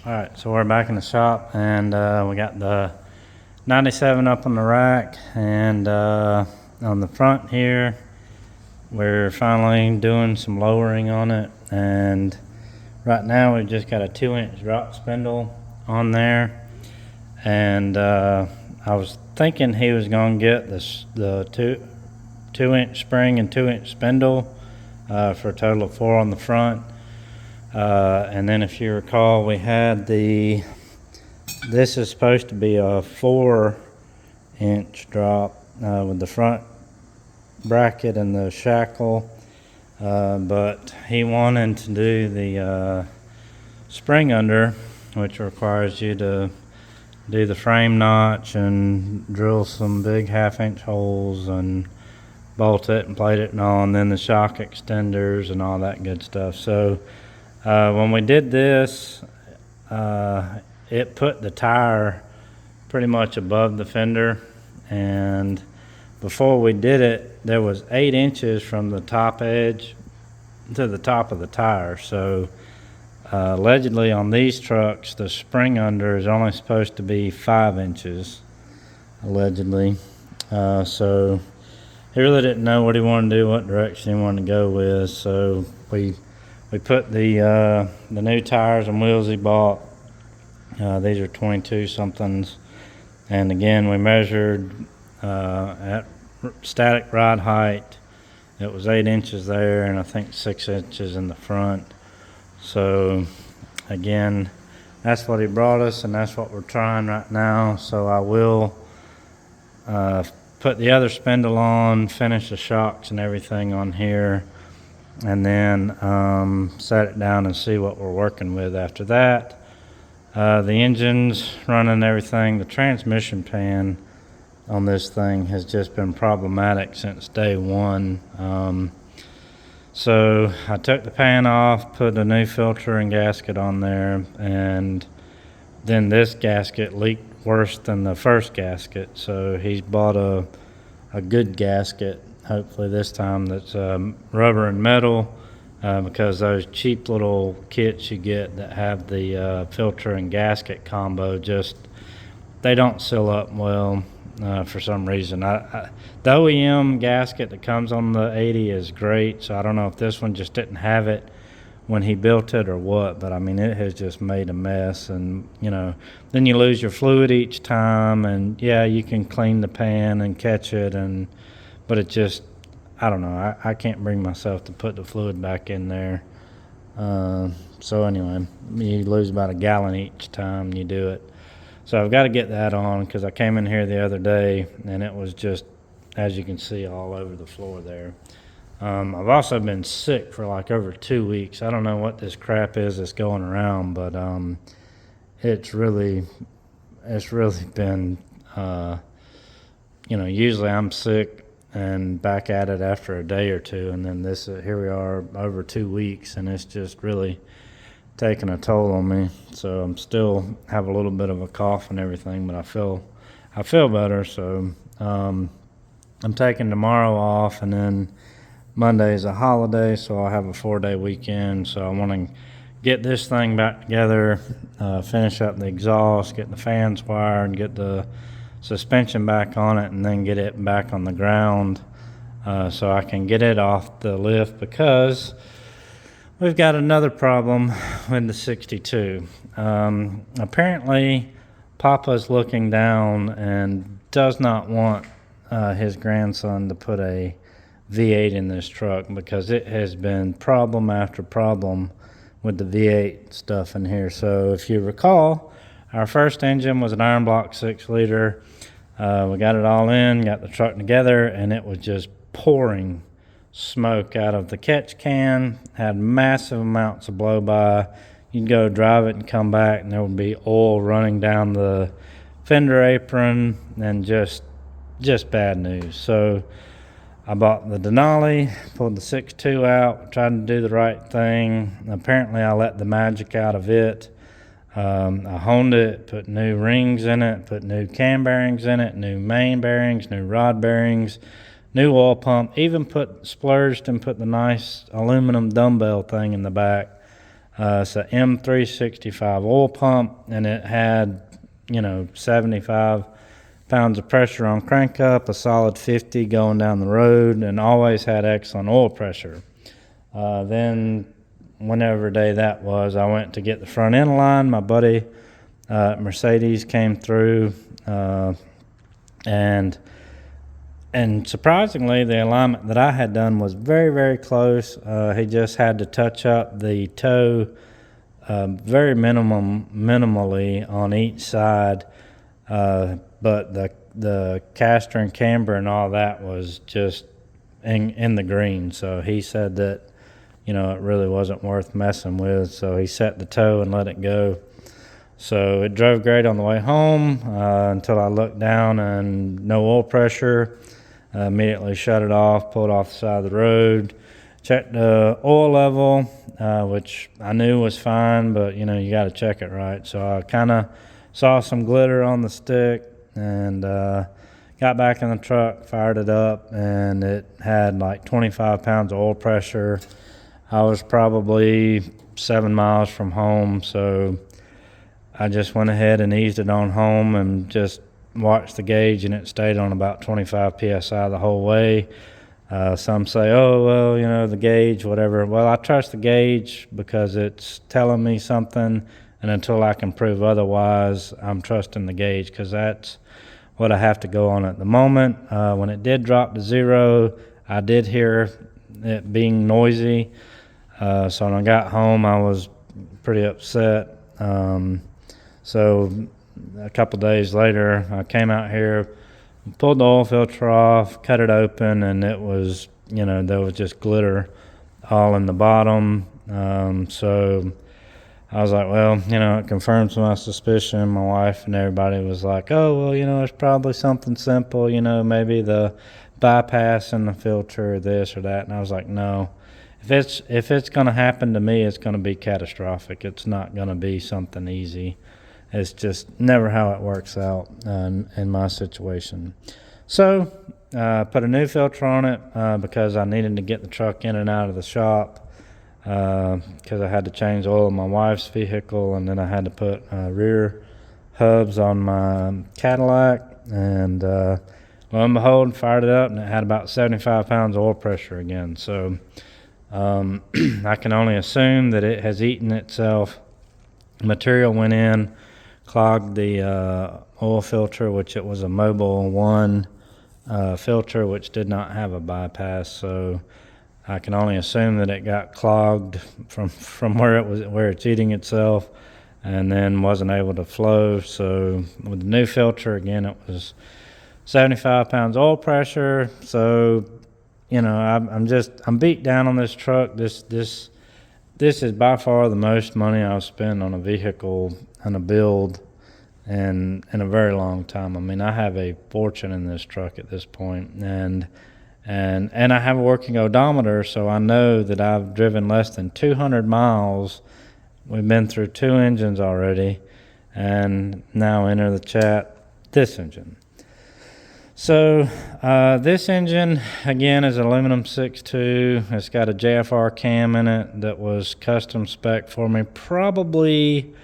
Alright, so we're back in the shop, and we got the 97 up on the rack, and on the front here we're finally doing some lowering on it. And right now we've just got a 2-inch drop spindle on there, and I was thinking he was going to get the 2-inch spring and 2-inch spindle for a total of 4 on the front. And then if you recall, we had this is supposed to be a 4-inch drop with the front bracket and the shackle, but he wanted to do the spring under, which requires you to do the frame notch and drill some big 1/2-inch holes and bolt it and plate it and all, and then the shock extenders and all that good stuff. So when we did this, it put the tire pretty much above the fender, and before we did it, there was 8 inches from the top edge to the top of the tire. So allegedly on these trucks, the spring under is only supposed to be 5 inches, allegedly. So he really didn't know what he wanted to do, what direction he wanted to go with. So we put the new tires and wheels he bought. These are 22 somethings, and again we measured at static ride height. It was 8 inches there, and I think 6 inches in the front. So again, that's what he brought us, and that's what we're trying right now. So I will put the other spindle on, finish the shocks and everything on here, and then set it down and see what we're working with after that. The engine's running everything. The transmission pan on this thing has just been problematic since day one. So I took the pan off, put a new filter and gasket on there, and then this gasket leaked worse than the first gasket. So he's bought a good gasket, hopefully this time, that's rubber and metal, because those cheap little kits you get that have the filter and gasket combo, they don't seal up well for some reason. The OEM gasket that comes on the 80 is great, so I don't know if this one just didn't have it when he built it or what, but I mean, it has just made a mess. And then you lose your fluid each time, and yeah, you can clean the pan and catch it, but it just, I don't know, I can't bring myself to put the fluid back in there. So anyway, you lose about a gallon each time you do it. So I've got to get that on, because I came in here the other day and it was just, as you can see, all over the floor there. I've also been sick for like over 2 weeks. I don't know what this crap is that's going around, but it's really been, usually I'm sick and back at it after a day or two, and then here we are over 2 weeks, and it's just really taking a toll on me. So I'm still have a little bit of a cough and everything, but I feel better. So I'm taking tomorrow off, and then Monday is a holiday, so I'll have a 4-day weekend. So I want to get this thing back together, finish up the exhaust, get the fans wired, get the suspension back on it, and then get it back on the ground, so I can get it off the lift, because we've got another problem with the 62. Apparently Papa's looking down and does not want his grandson to put a V8 in this truck, because it has been problem after problem with the V8 stuff in here. So if you recall, our first engine was an iron block 6-liter. We got it all in, got the truck together, and it was just pouring smoke out of the catch can, had massive amounts of blow by. You'd go drive it and come back, and there would be oil running down the fender apron, and just bad news. So I bought the Denali, pulled the 6.2 out, tried to do the right thing. Apparently I let the magic out of it. I honed it, put new rings in it, put new cam bearings in it, new main bearings, new rod bearings, new oil pump, even splurged and put the nice aluminum dumbbell thing in the back. It's a M365 oil pump, and it had, 75 pounds of pressure on crank up, a solid 50 going down the road, and always had excellent oil pressure. Then, whenever day that was, I went to get the front end line. My buddy Mercedes came through, and surprisingly, the alignment that I had done was very, very close. He just had to touch up the toe very minimally on each side, but the caster and camber and all that was just in the green. So he said that, it really wasn't worth messing with. So he set the toe and let it go. So it drove great on the way home until I looked down and no oil pressure. Immediately shut it off, pulled off the side of the road, checked the oil level, which I knew was fine, but you got to check it right. So I kind of saw some glitter on the stick and got back in the truck, fired it up, and it had like 25 pounds of oil pressure. I was probably 7 miles from home, so I just went ahead and eased it on home and just watched the gauge, and it stayed on about 25 psi the whole way. Some say, oh, well, the gauge, whatever. Well, I trust the gauge because it's telling me something, and until I can prove otherwise, I'm trusting the gauge because that's what I have to go on at the moment. When it did drop to 0, I did hear it being noisy. So when I got home, I was pretty upset. So a couple days later, I came out here, pulled the oil filter off, cut it open, and it was, there was just glitter all in the bottom. So I was like, well, it confirms my suspicion. My wife and everybody was like, oh, well, it's probably something simple, maybe the bypass in the filter, this or that. And I was like, no. If it's going to happen to me, it's going to be catastrophic. It's not going to be something easy. It's just never how it works out in my situation. So put a new filter on it because I needed to get the truck in and out of the shop because I had to change oil in my wife's vehicle, and then I had to put rear hubs on my Cadillac. And lo and behold, fired it up, and it had about 75 pounds of oil pressure again. So I can only assume that it has eaten itself. Material went in, clogged the oil filter, which it was a Mobil 1 filter, which did not have a bypass. So I can only assume that it got clogged from where it's eating itself, and then wasn't able to flow. So with the new filter, again, it was 75 pounds oil pressure. So I'm beat down on this truck. This is by far the most money I've spent on a vehicle and a build in a very long time. I mean, I have a fortune in this truck at this point, and I have a working odometer, so I know that I've driven less than 200 miles. We've been through 2 engines already, and now enter the chat, this engine. So this engine, again, is aluminum 6.2. It's got a JFR cam in it that was custom spec for me probably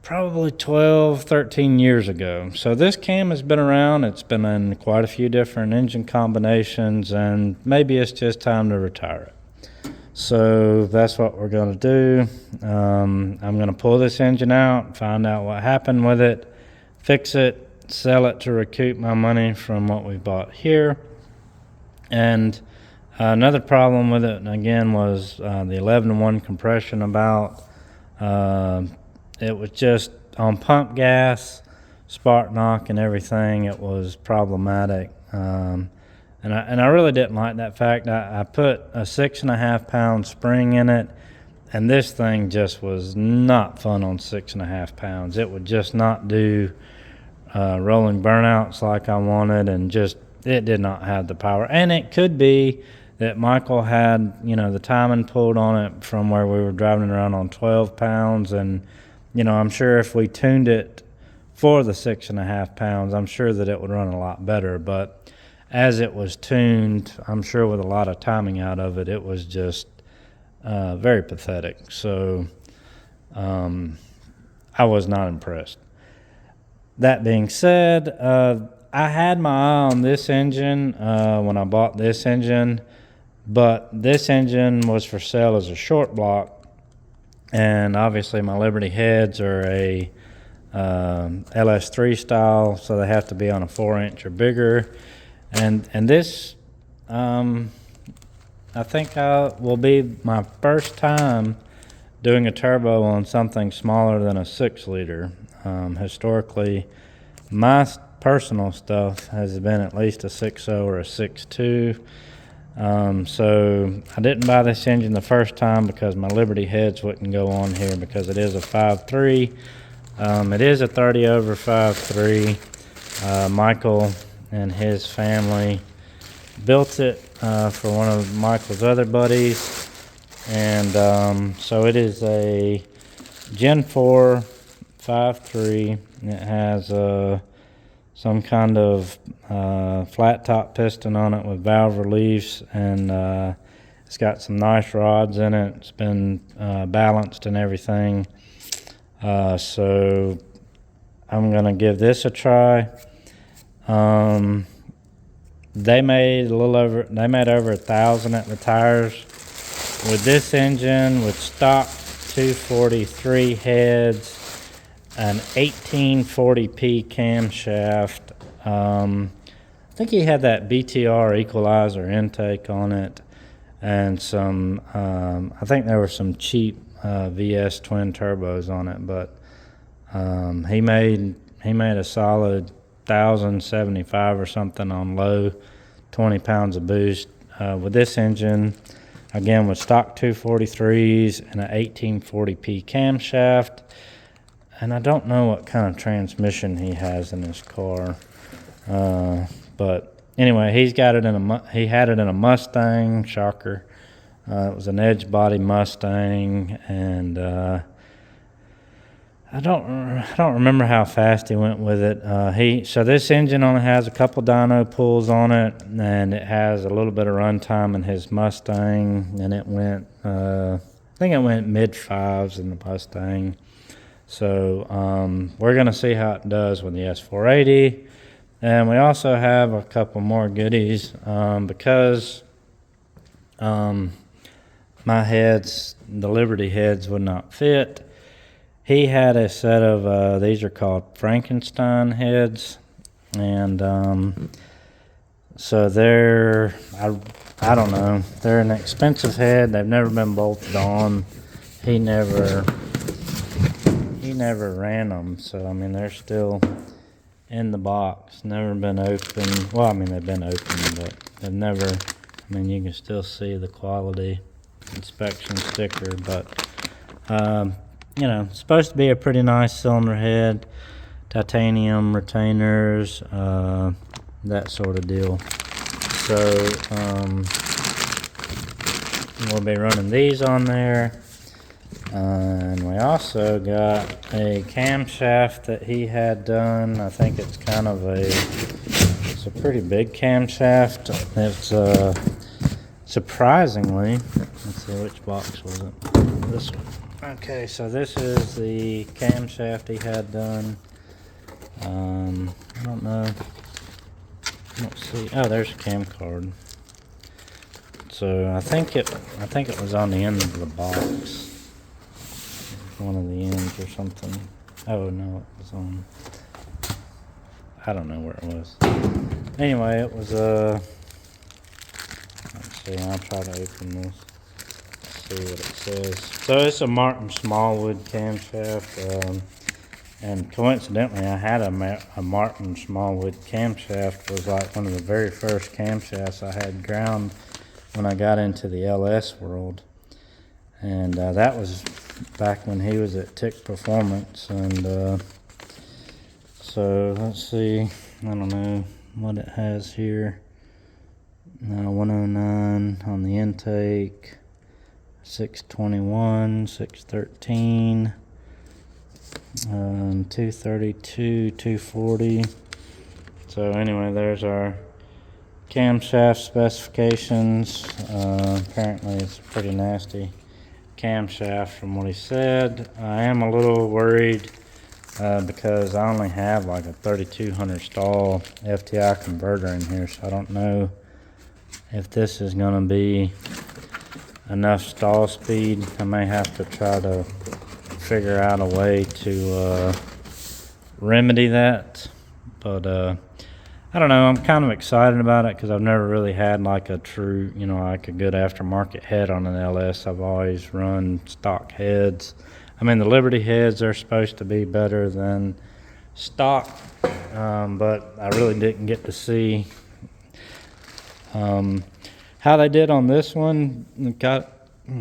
12, 13 years ago. So this cam has been around. It's been in quite a few different engine combinations, and maybe it's just time to retire it. So that's what we're going to do. I'm going to pull this engine out, find out what happened with it, fix it, sell it to recoup my money from what we bought here. And another problem with it, again, was the 11-to-1 compression about. It was just on pump gas, spark knock, and everything. It was problematic. And I really didn't like that fact. I put a 6.5 pound spring in it, and this thing just was not fun on 6.5 pounds. It would just not do rolling burnouts like I wanted, and just it did not have the power. And it could be that Michael had the timing pulled on it from where we were driving around on 12 pounds, and I'm sure if we tuned it for the 6.5 pounds, I'm sure that it would run a lot better. But as it was tuned, I'm sure with a lot of timing out of it, it was just very pathetic. So I was not impressed. That being said, I had my eye on this engine when I bought this engine, but this engine was for sale as a short block, and obviously my Liberty heads are a LS3 style, so they have to be on a 4-inch or bigger. And this, I think will be my first time doing a turbo on something smaller than a 6-liter. Historically, my personal stuff has been at least a 6.0 or a 6.2. So I didn't buy this engine the first time because my Liberty heads wouldn't go on here because it is a 5.3. It is a 30 over 5.3. Michael and his family built it for one of Michael's other buddies, and so it is a Gen 4 5.3. It has some kind of flat top piston on it with valve reliefs, and it's got some nice rods in it. It's been balanced and everything. So I'm gonna give this a try. They made over 1,000 at the tires with this engine, with stock 243 heads, an 1840p camshaft. I think he had that BTR equalizer intake on it, and some. I think there were some cheap VS twin turbos on it, but he made a solid 1,075 or something on low, 20 pounds of boost with this engine, again with stock 243s and an 1840p camshaft. And I don't know what kind of transmission he has in his car, but anyway, he had it in a Mustang. Shocker. It was an edge body Mustang, and I don't remember how fast he went with it. So this engine only has a couple dyno pulls on it, and it has a little bit of runtime in his Mustang, and it went, I think it went mid-5s in the Mustang. So we're gonna see how it does with the S480, and we also have a couple more goodies because my heads, the Liberty heads, would not fit. He had a set of, these are called Frankenstein heads, and so they're, I don't know, they're an expensive head. They've never been bolted on. He never ran them, so I mean they're still in the box, never been opened. Well, I mean they've been opened, but they've never, I mean you can still see the quality inspection sticker, but you know, it's supposed to be a pretty nice cylinder head, titanium retainers, that sort of deal. So we'll be running these on there, and we also got a camshaft that he had done. I think it's kind of it's a pretty big camshaft. It's surprisingly, let's see, which box was it? This one. Okay, so this is the camshaft he had done. I don't know. Let's see. Oh, there's a cam card. So I think it was on the end of the box. One of the ends or something. Oh no, it was on. I don't know where it was. Anyway, it was let's see. I'll try to open this. See what it says. So it's a Martin Smallwood camshaft, and coincidentally I had a Martin Smallwood camshaft. It was like one of the very first camshafts I had ground when I got into the LS world, and that was back when he was at Tick Performance. And so let's see, I don't know what it has here. 109 on the intake, 621, 613, 232, 240. So anyway, there's our camshaft specifications. Apparently it's pretty nasty camshaft from what he said. I am a little worried because I only have like a 3200 stall FTI converter in here, so I don't know if this is going to be enough stall speed. I may have to try to figure out a way to remedy that, but I don't know. I'm kind of excited about it because I've never really had like a true, like a good aftermarket head on an LS. I've always run stock heads. I mean, the Liberty heads are supposed to be better than stock, but I really didn't get to see how they did on this one.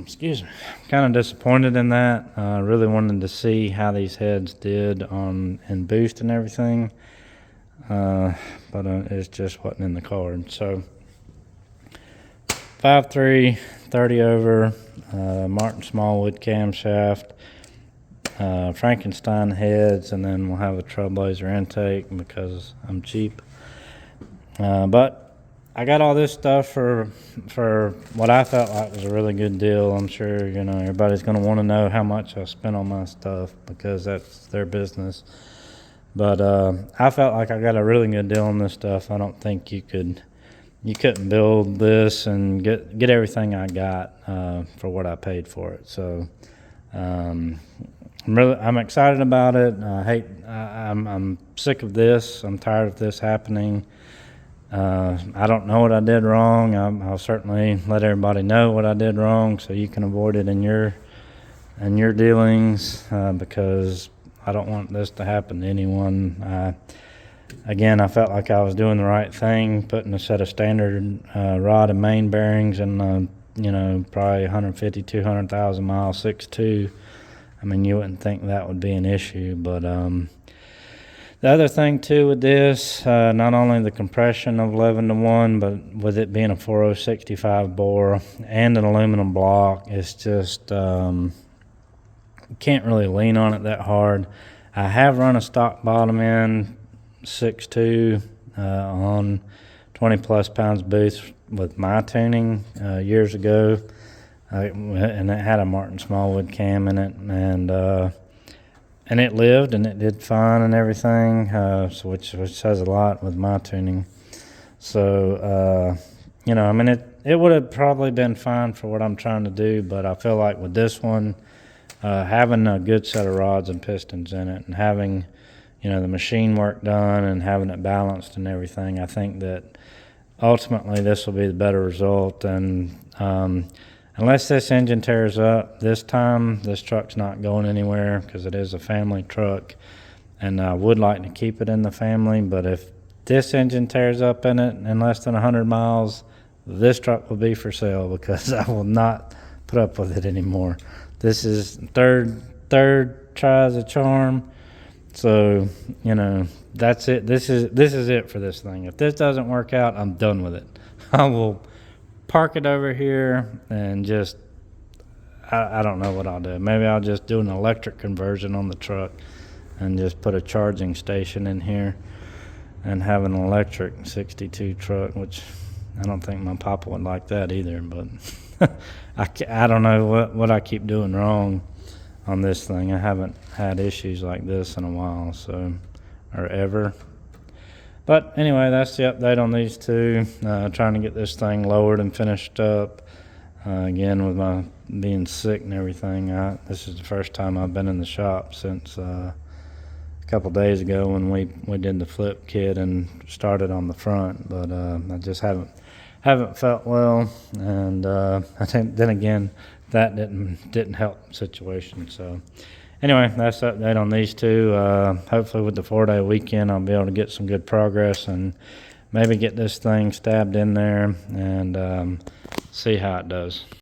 Excuse me, kind of disappointed in that. I really wanted to see how these heads did in boost and everything, but it just wasn't in the card. So 5.3, 30 over, Martin Smallwood camshaft, Frankenstein heads, and then we'll have a Trailblazer intake because I'm cheap. But I got all this stuff for what I felt like was a really good deal. I'm sure, everybody's going to want to know how much I spent on my stuff because that's their business. But I felt like I got a really good deal on this stuff. I don't think you couldn't build this and get everything I got for what I paid for it. So I'm excited about it. I'm sick of this. I'm tired of this happening. I don't know what I did wrong. I'll certainly let everybody know what I did wrong so you can avoid it in your dealings, because I don't want this to happen to anyone. Again, I felt like I was doing the right thing, putting a set of standard rod and main bearings and probably 150, 200,000 miles 6.2. I mean, you wouldn't think that would be an issue, but the other thing too with this, not only the compression of 11-to-1, but with it being a 4065 bore and an aluminum block, it's just can't really lean on it that hard. I have run a stock bottom end 6.2 on 20 plus pounds boost with my tuning years ago, and it had a Martin Smallwood cam in it, and it lived and it did fine and everything, so which says a lot with my tuning. So I mean, it would have probably been fine for what I'm trying to do, but I feel like with this one, having a good set of rods and pistons in it and having the machine work done and having it balanced and everything, I think that ultimately this will be the better result. And unless this engine tears up this time, this truck's not going anywhere because it is a family truck, and I would like to keep it in the family. But if this engine tears up in it in less than 100 miles, this truck will be for sale because I will not put up with it anymore. This is third try as a charm. So, that's it. This is it for this thing. If this doesn't work out, I'm done with it. I will park it over here and just, I don't know what I'll do. Maybe I'll just do an electric conversion on the truck and just put a charging station in here and have an electric 62 truck, which I don't think my papa would like that either. But I don't know what I keep doing wrong on this thing. I haven't had issues like this in a while, or ever. But anyway, that's the update on these two. Trying to get this thing lowered and finished up. Again, with my being sick and everything, this is the first time I've been in the shop since a couple days ago when we did the flip kit and started on the front. But I just haven't felt well, and I think then again that didn't help the situation. So anyway, that's the update on these two. Hopefully with the 4-day weekend, I'll be able to get some good progress and maybe get this thing stabbed in there and see how it does.